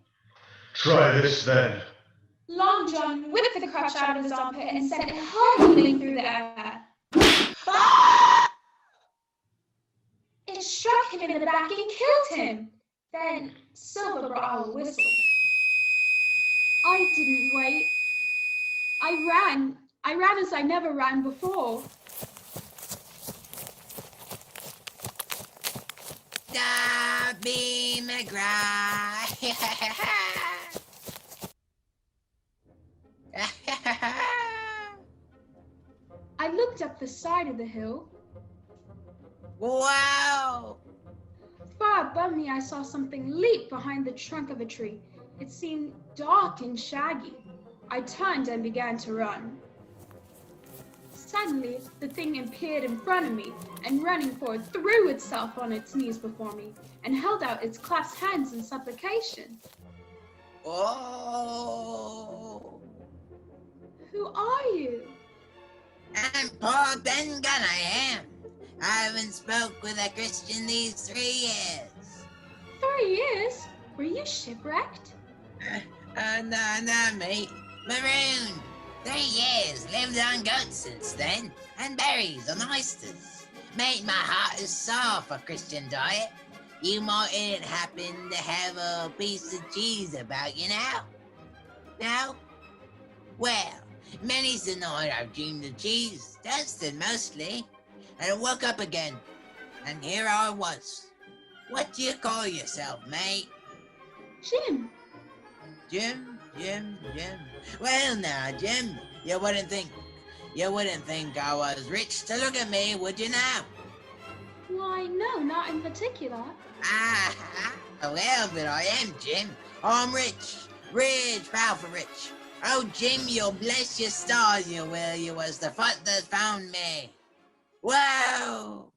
S9: Try this then.
S4: Long John whipped the crutch out of his armpit and sent it hurtling through the air. It struck him in the back and killed him. Then Silver brought out a whistle. I didn't wait. I ran as I never ran before.
S8: Darby McGrath.
S4: I looked up the side of the hill.
S8: Wow!
S4: Far above me, I saw something leap behind the trunk of a tree. It seemed dark and shaggy. I turned and began to run. Suddenly, the thing appeared in front of me, and running forward, threw itself on its knees before me, and held out its clasped hands in supplication.
S8: Oh!
S4: Who are you?
S8: poor Ben Gunn I am. I haven't spoke with a Christian these 3 years.
S4: 3 years? Were you shipwrecked?
S8: No, mate. Maroon. 3 years. Lived on goats since then, and berries and oysters. Mate, my heart is sore for Christian diet. You mightn't happen to have a piece of cheese about you now? No? Well, many's the night I've dreamed of cheese, toasted mostly, and I woke up again, and here I was. What do you call yourself, mate?
S4: Jim.
S8: Jim. Well now, Jim, you wouldn't think I was rich to look at me, would you now?
S4: Why, no, not in particular.
S8: Well, but I am, Jim. I'm rich, powerful rich. Oh, Jim, you'll bless your stars, you will. You was the foot that found me. Whoa!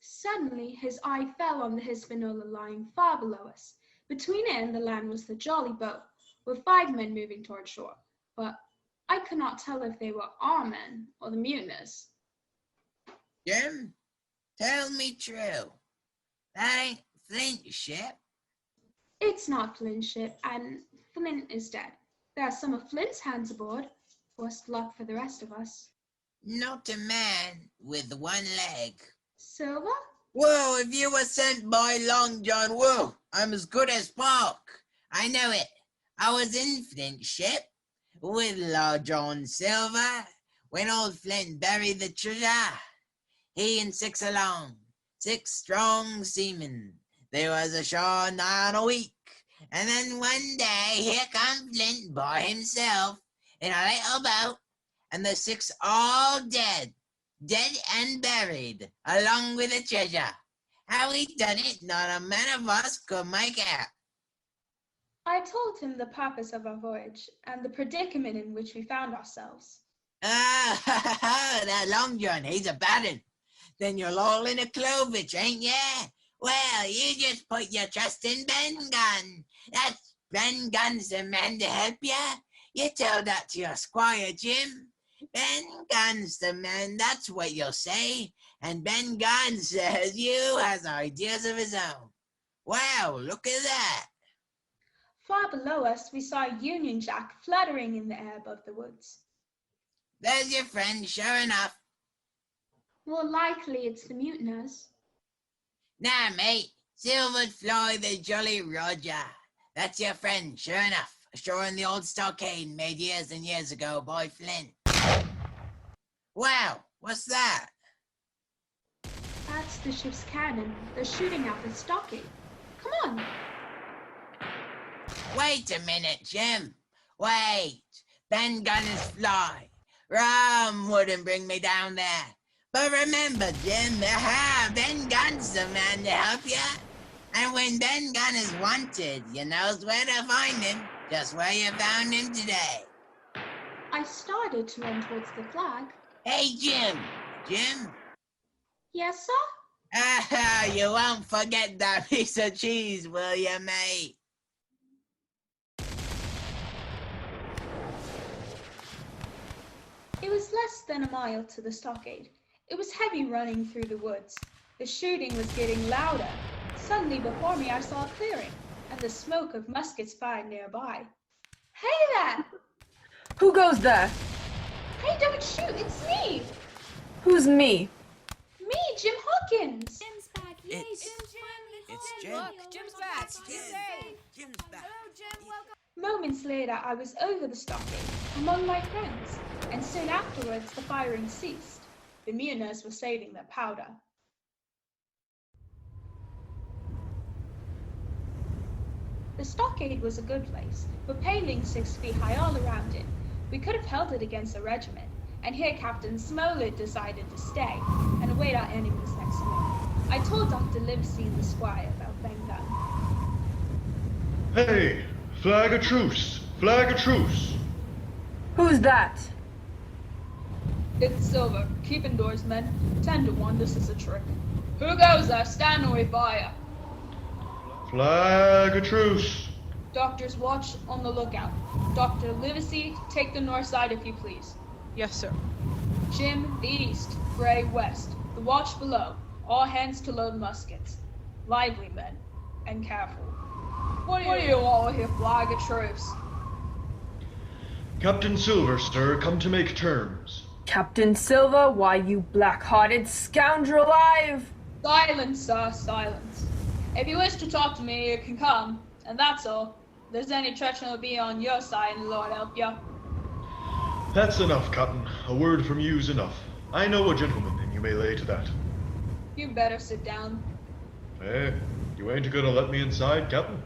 S4: Suddenly, his eye fell on the Hispaniola lying far below us. Between it and the land was the jolly boat, with 5 men moving toward shore. But I could not tell if they were our men or the mutineers.
S8: Jim, tell me true. That ain't Flint's ship.
S4: It's not Flint's ship, and Flint is dead. There are some of Flint's hands aboard. Worst luck for the rest of us.
S8: Not a man with 1 leg.
S4: Silver?
S8: Whoa, if you were sent by Long John, whoa, I'm as good as Spock. I know it. I was in Flint's ship with Long John Silver when old Flint buried the treasure. He and 6 along, 6 strong seamen. They was ashore nigh on a week. And then one day, here come Flint by himself in a little boat, and the 6 all dead and buried, along with the treasure. How he done it, not a man of us could make out.
S4: I told him the purpose of our voyage, and the predicament in which we found ourselves.
S8: That Long John, he's a bad un. Then you're all in a clovage, ain't ya? Well, you just put your trust in Ben Gunn. That's Ben Gunn's the man to help ya. You tell that to your squire, Jim. Ben Gunn's the man, that's what you'll say. And Ben Gunn says you has ideas of his own. Wow, look at that.
S4: Far below us, we saw a Union Jack fluttering in the air above the woods.
S8: There's your friend, sure enough.
S4: More likely it's the mutineers.
S8: Nah, mate. Silver Floyd the Jolly Roger. That's your friend, sure enough. Ashore in the old stockade made years and years ago by Flint. Wow, what's that?
S4: That's the ship's cannon. They're shooting out the stockade. Come on.
S8: Wait a minute, Jim. Wait. Ben Gunn is fly. Rum wouldn't bring me down there. But remember, Jim, Ben Gunn's the man to help you. And when Ben Gunn is wanted, you knows where to find him. Just where you found him today.
S4: I started to run towards the flag.
S8: Hey, Jim. Jim?
S4: Yes, sir?
S8: You won't forget that piece of cheese, will you, mate?
S4: It was less than a mile to the stockade. It was heavy running through the woods. The shooting was getting louder. Suddenly before me I saw a clearing, and the smoke of muskets fired nearby. Hey there!
S5: Who goes there?
S4: Hey, don't shoot! It's me!
S5: Who's me?
S4: Me, Jim Hawkins!
S11: Jim's back. Yay,
S12: It's Jim.
S10: Look, Jim's back. He's safe.
S12: Jim's back.
S11: Hello, Jim. Welcome.
S4: Moments later I was over the stockade, among my friends, and soon afterwards the firing ceased. The mutineers were saving their powder. The stockade was a good place, with palings 6 feet high all around it. We could have held it against a regiment, and here Captain Smollett decided to stay and await our enemies next morning. I told Dr. Livesey and the squire about Ben Gunn.
S9: Hey, flag a truce! Flag a truce!
S5: Who's that?
S4: It's Silver. Keep indoors, men. 10 to 1, this is a trick. Who goes there? Stand or we fire.
S9: Flag a truce!
S4: Doctors, watch on the lookout. Dr. Livesey, take the north side if you please.
S6: Yes, sir.
S4: Jim, the east. Gray, west. The watch below. All hands to load muskets. Lively, men, and careful. What do you all here, flag of truce?
S9: Captain Silver, sir, come to make terms.
S5: Captain Silver, why, you black-hearted scoundrel alive!
S4: Silence, sir, silence. If you wish to talk to me, you can come, and that's all. If there's any treachery, will be on your side, and the Lord help you.
S9: That's enough, Captain. A word from you's enough. I know a gentleman, and you may lay to that.
S4: You better sit down.
S9: Eh, you ain't gonna let me inside, Captain?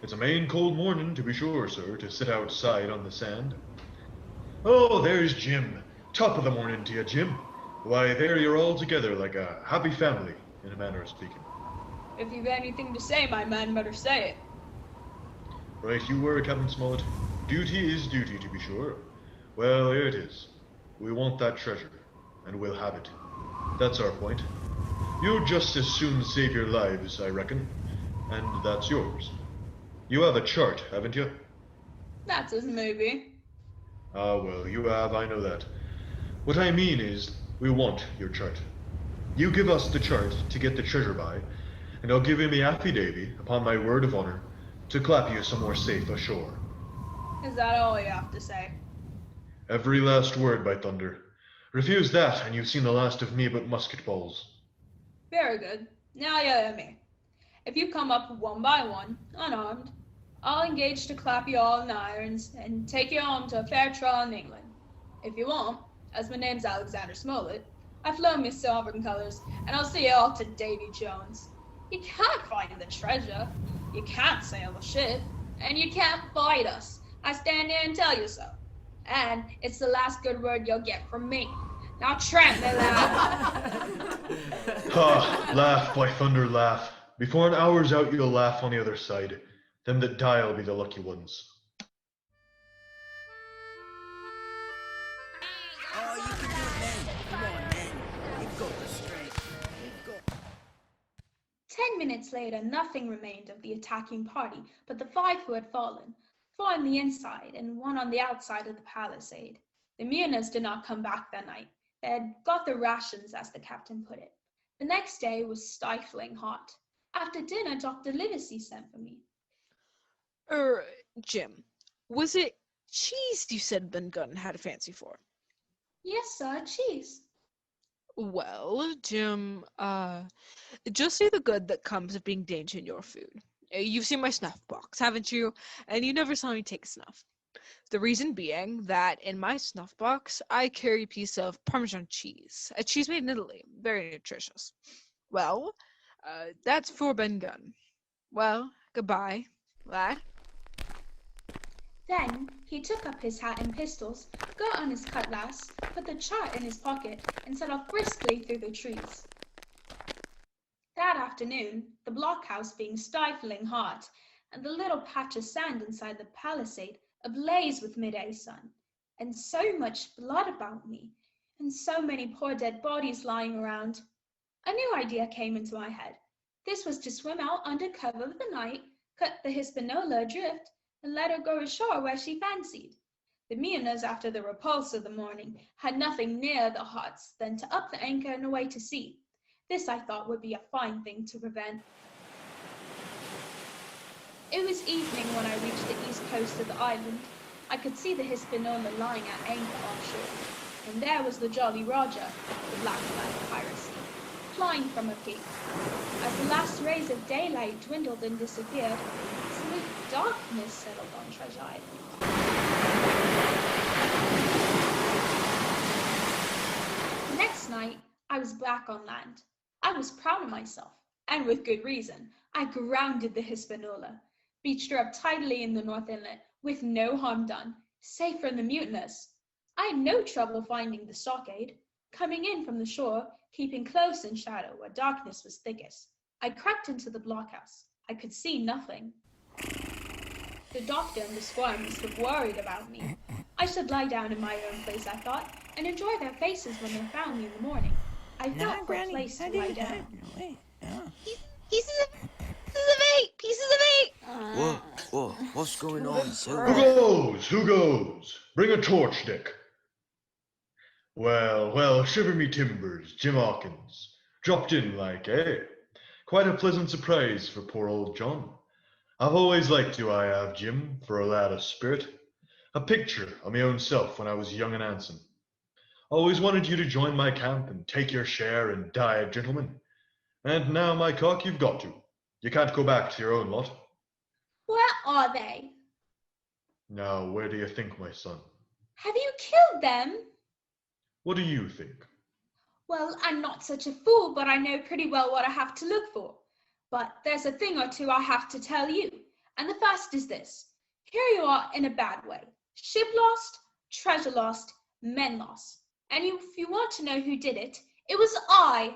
S9: It's a main cold morning, to be sure, sir, to sit outside on the sand. Oh, there's Jim. Top of the morning to you, Jim. Why, there you're all together like a happy family, in a manner of speaking.
S4: If you've anything to say, my man, better say it.
S9: Right you were, Captain Smollett. Duty is duty, to be sure. Well, here it is. We want that treasure, and we'll have it. That's our point. You'll just as soon save your lives, I reckon, and that's yours. You have a chart, haven't you?
S4: That's as maybe.
S9: Ah, well, you have, I know that. What I mean is, we want your chart. You give us the chart to get the treasure by, and I'll give him the affidavit, upon my word of honor, to clap you some more safe ashore.
S4: Is that all you have to say?
S9: Every last word, by thunder. Refuse that, and you've seen the last of me but musket balls.
S4: Very good. Now you hear me. If you come up one by one, unarmed, I'll engage to clap you all in irons and take you home to a fair trial in England. If you won't, as my name's Alexander Smollett, I've flown my sovereign colors, and I'll see you all to Davy Jones. You can't find the treasure, you can't sail the ship, and you can't fight us. I stand here and tell you so. And it's the last good word you'll get from me. Now tramp me, lad.
S9: Ha! Laugh, by thunder, laugh. Before an hour's out, you'll laugh on the other side. Them that die'll be the lucky ones.
S12: Oh, you can do it, man. Come on, man. You've got the strength. You've got...
S4: 10 minutes later, nothing remained of the attacking party but the 5 who had fallen, 4 on the inside and 1 on the outside of the palisade. The Muners did not come back that night. They had got their rations, as the captain put it. The next day was stifling hot. After dinner, Dr. Livesey sent for me.
S6: Jim, was it cheese you said Ben Gunn had a fancy for?
S4: Yes, sir, cheese.
S6: Well, Jim, just see the good that comes of being dainty in your food. You've seen my snuff box, haven't you? And you never saw me take snuff. The reason being that in my snuff box, I carry a piece of Parmesan cheese, a cheese made in Italy, very nutritious. Well, that's for Ben Gunn. Well, goodbye, lad.
S4: Then he took up his hat and pistols, got on his cutlass, put the chart in his pocket, and set off briskly through the trees. That afternoon, the blockhouse being stifling hot, and the little patch of sand inside the palisade ablaze with midday sun, and so much blood about me, and so many poor dead bodies lying around, a new idea came into my head. This was to swim out under cover of the night, cut the Hispaniola adrift, and let her go ashore where she fancied. The Muners, after the repulse of the morning, had nothing near the huts than to up the anchor and away to sea. This I thought would be a fine thing to prevent. It was evening when I reached the east coast of the island. I could see the Hispaniola lying at anchor offshore, and there was the Jolly Roger, the black flag of piracy, flying from a peak. As the last rays of daylight dwindled and disappeared, absolute darkness settled on Treasure Island. The next night, I was back on land. I was proud of myself, and with good reason. I grounded the Hispaniola, beached her up tidily in the North Inlet, with no harm done, safe from the mutineers. I had no trouble finding the stockade, coming in from the shore, keeping close in shadow where darkness was thickest. I crept into the blockhouse. I could see nothing. The doctor and the squire must have worried about me. I should lie down in my own place, I thought, and enjoy their faces when they found me in the morning. I felt for a place to lie down.
S10: Pieces of 8! Pieces of 8!
S12: Whoa, what's going on, Silver?
S9: Who goes? Bring a torch, Dick. Well, shiver me timbers, Jim Hawkins. Dropped in like, eh? Quite a pleasant surprise for poor old John. I've always liked you, I have, Jim, for a lad of spirit. A picture of my own self when I was young and handsome. Always wanted you to join my camp and take your share and die a gentleman. And now, my cock, you've got to. You can't go back to your own lot.
S4: Where are they?
S9: Now, where do you think, my son?
S4: Have you killed them?
S9: What do you think?
S4: Well, I'm not such a fool, but I know pretty well what I have to look for. But there's a thing or two I have to tell you. And the first is this. Here you are in a bad way. Ship lost, treasure lost, men lost. And if you want to know who did it, it was I.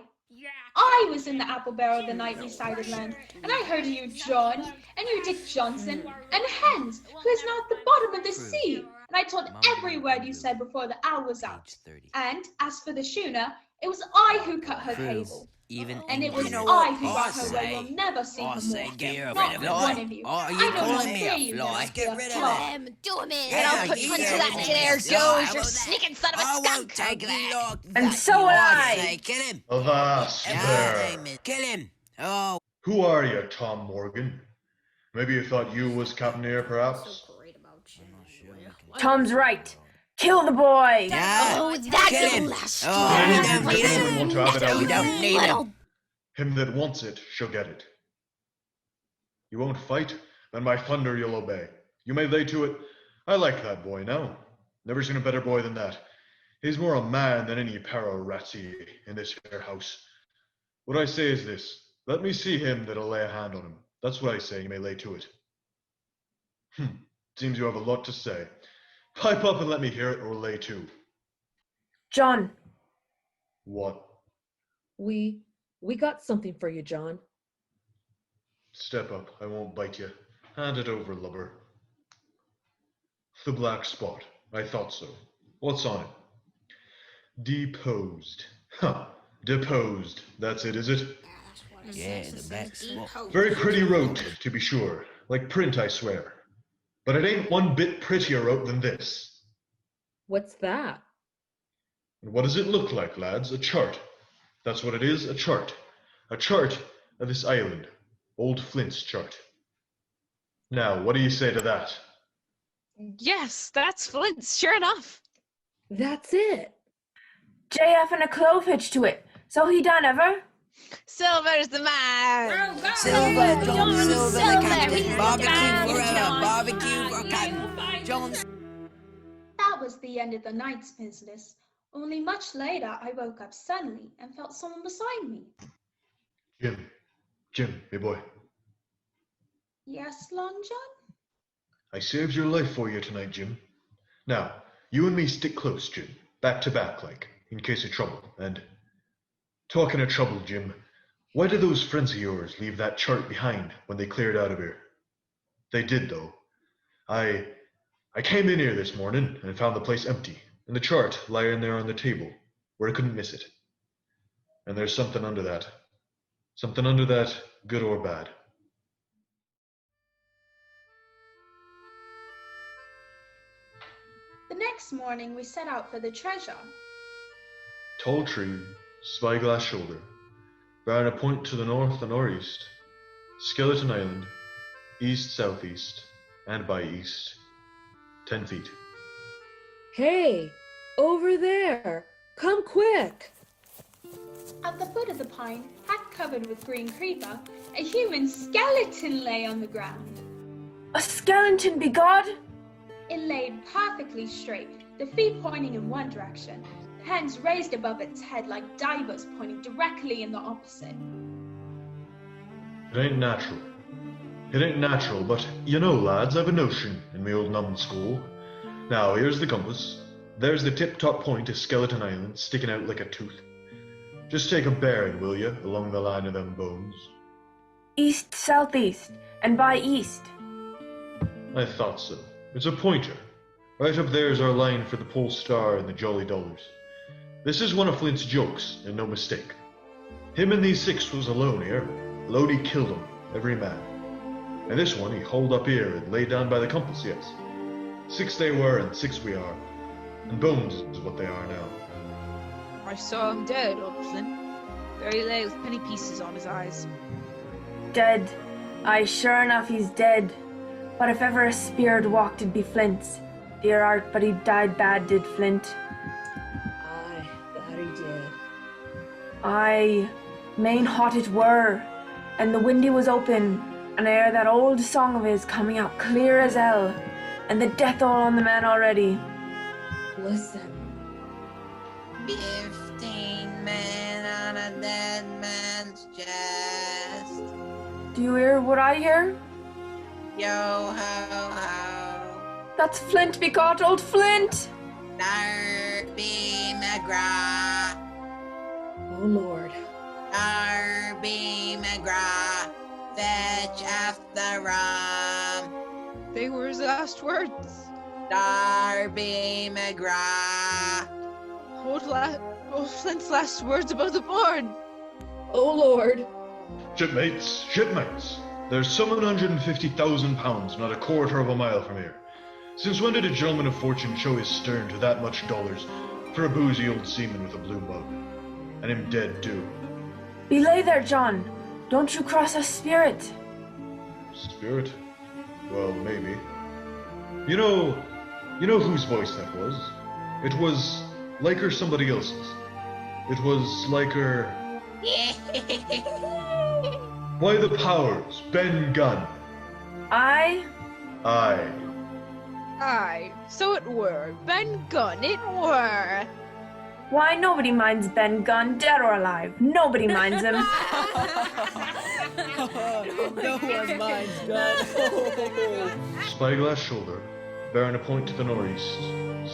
S4: I was in the apple barrel the night we sighted land, and I heard you, John, and you, Dick Johnson, and Hens, who is now at the bottom of the sea. And I told every word you said before the hour was out. And as for the schooner, it was I who cut her cable. And it was I who got her where you'll never see her more. Not one of you. I don't know where you
S12: Get rid of
S10: him. Do him in. And I'll put punch to that there, Joe, you sneaking son of a skunk.
S12: Take that.
S5: And so will I.
S12: Kill him.
S9: Avast there.
S12: Kill him. Oh.
S9: Who are you, Tom Morgan? Maybe you thought you was Captain here, perhaps?
S5: Tom's right. Kill the boy.
S12: Yeah.
S10: Oh, that's
S12: Kill
S10: the
S12: him.
S10: last
S12: Oh, we don't need
S9: Anyone
S12: him.
S9: want to have it out
S12: We
S9: with
S12: don't
S9: me?
S12: need him.
S9: Him that wants it shall get it. You won't fight? Then my thunder you'll obey. You may lay to it. I like that boy now. Never seen a better boy than that. He's more a man than any paro-ratsy in this here house. What I say is this. Let me see him that'll lay a hand on him. That's what I say, you may lay to it. Seems you have a lot to say. Pipe up and let me hear it, or lay to.
S5: John.
S9: What?
S3: We got something for you, John.
S9: Step up, I won't bite you. Hand it over, lubber. The black spot. I thought so. What's on it? Deposed. Huh. Deposed. That's it, is it?
S12: Yeah, the black spot.
S9: Very pretty wrote, to be sure. Like print, I swear. But it ain't one bit prettier wrote than this.
S3: What's that?
S9: And what does it look like, lads? A chart. That's what it is, a chart. A chart of this island. Old Flint's chart. Now, what do you say to that?
S6: Yes, that's Flint's, sure enough.
S3: That's it.
S5: JF and a clove hitch to it. So he done ever?
S6: Silver's the man.
S12: Silver, John Silver, the
S10: Silver,
S12: captain.
S10: he's the
S12: Barbecue
S10: man,
S12: forever.
S10: John.
S12: Barbecue for captain. John.
S4: That was the end of the night's business. Only much later, I woke up suddenly and felt someone beside me.
S9: Jim, me boy.
S4: Yes, Long John?
S9: I saved your life for you tonight, Jim. Now, you and me stick close, Jim. Back to back, like, in case of trouble. And, talking of trouble, Jim, why did those friends of yours leave that chart behind when they cleared out of here? They did, though. I came in here this morning and found the place empty, and the chart lying there on the table, where I couldn't miss it. And there's something under that. Something under that, good or bad.
S4: The next morning, we set out for the treasure.
S9: Tall tree, spyglass shoulder, bearing a point to the north and northeast, Skeleton Island, east-southeast, and by east, 10 feet.
S3: Hey, over there. Come quick.
S4: At the foot of the pine, half covered with green creeper, a human skeleton lay on the ground.
S5: A skeleton, be God?
S4: It laid perfectly straight, the feet pointing in one direction, the hands raised above its head like divers pointing directly in the opposite.
S9: It ain't natural. It ain't natural, but you know, lads, I've a notion in me old numbskull. Now, here's the compass. There's the tip-top point of Skeleton Island sticking out like a tooth. Just take a bearing, will you, along the line of them bones?
S5: East-southeast, and by east.
S9: I thought so. It's a pointer. Right up there's our line for the Pole Star and the Jolly Dollars. This is one of Flint's jokes, and no mistake. Him and these six was alone here. Lodi killed 'em, every man. And this one he hauled up here and laid down by the compass, yes. 6 they were, and 6 we are. And bones is what they are now.
S6: I saw him dead, old Flint. There he lay with penny pieces on his eyes.
S5: Dead. Aye, sure enough he's dead. But if ever a spirit walked, it'd be Flint's. Dear art, but he died bad, did Flint.
S3: Aye, that he did.
S5: Aye, main hot it were, and the windy was open, and I hear that old song of his coming out clear as hell, and the death all on the man already.
S3: Listen.
S8: 15 men on a dead man's chest.
S5: Do you hear what I hear?
S8: Yo ho ho.
S5: That's Flint be caught, old Flint!
S8: Darby McGraw.
S3: Oh Lord.
S8: Darby McGraw. Fetch after rum.
S6: They were his last words.
S8: Darby McGraw.
S6: Old Flint's last words about the board.
S3: Oh Lord.
S9: Shipmates, there's some £150,000, not a quarter of a mile from here. Since when did a gentleman of fortune show his stern to that much dollars for a boozy old seaman with a blue mug? And him dead too.
S5: Belay there, John. Don't you cross a spirit.
S9: Spirit? Well, maybe. You know whose voice that was? It was like her somebody else's. It was like her... Why the powers, Ben Gunn.
S5: Aye?
S9: Aye.
S6: Aye, so it were. Ben Gunn, it were.
S5: Why, nobody minds Ben Gunn, dead or alive. Nobody minds him.
S12: No one minds Gunn.
S9: Spyglass Shoulder, bearing a point to the northeast.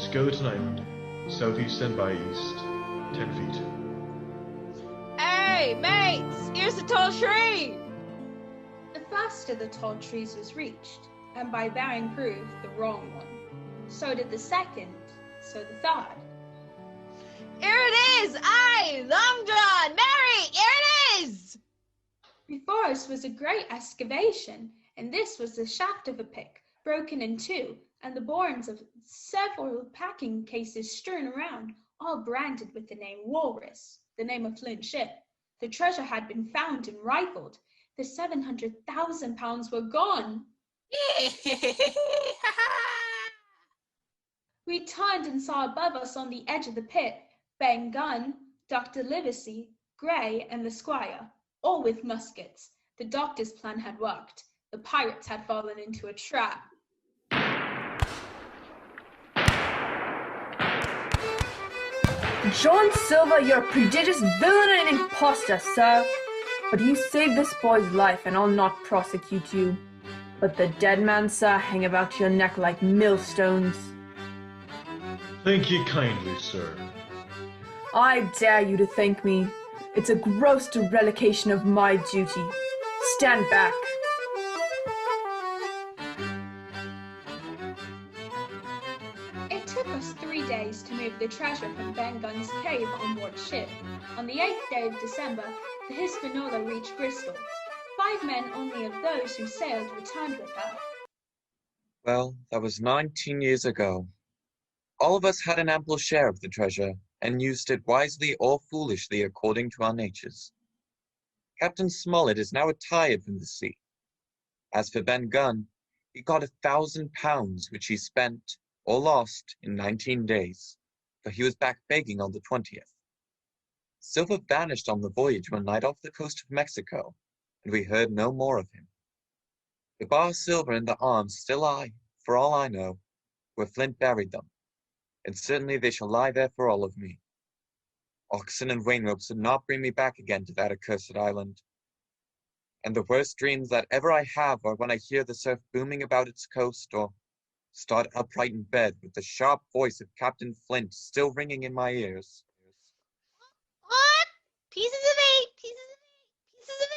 S9: Skeleton Island, southeast and by east, 10 feet.
S6: Hey, mates! Here's the tall tree!
S4: The first of the tall trees was reached, and by bearing proved the wrong one. So did the second, so the third.
S10: Here it is! Aye! Long John! Mary! Here it is!
S4: Before us was a great excavation, and this was the shaft of a pick, broken in two, and the bones of several packing cases strewn around, all branded with the name Walrus, the name of Flint's ship. The treasure had been found and rifled. The £700,000 were gone. We turned and saw above us on the edge of the pit Ben Gunn, Dr. Livesey, Gray, and the squire, all with muskets. The doctor's plan had worked. The pirates had fallen into a trap.
S5: John Silver, you're a prodigious villain and impostor, sir. But you saved this boy's life, and I'll not prosecute you. But the dead man, sir, hang about your neck like millstones.
S9: Thank ye kindly, sir.
S5: I dare you to thank me. It's a gross dereliction of my duty. Stand back.
S4: It took us 3 days to move the treasure from Ben Gunn's cave on board ship. On the 8th day of December, the Hispaniola reached Bristol. 5 men only of those who sailed returned with her.
S1: Well, that was 19 years ago. All of us had an ample share of the treasure, and used it wisely or foolishly according to our natures. Captain Smollett is now retired from the sea. As for Ben Gunn, he got £1,000, which he spent, or lost, in 19 days, for he was back begging on the 20th. Silver vanished on the voyage one night off the coast of Mexico, and we heard no more of him. The bar silver and the arms still lie, for all I know, where Flint buried them, and certainly they shall lie there for all of me. Oxen and wain ropes would not bring me back again to that accursed island. And the worst dreams that ever I have are when I hear the surf booming about its coast, or start upright in bed with the sharp voice of Captain Flint still ringing in my ears.
S10: What? Pieces of 8! Pieces of 8! Pieces of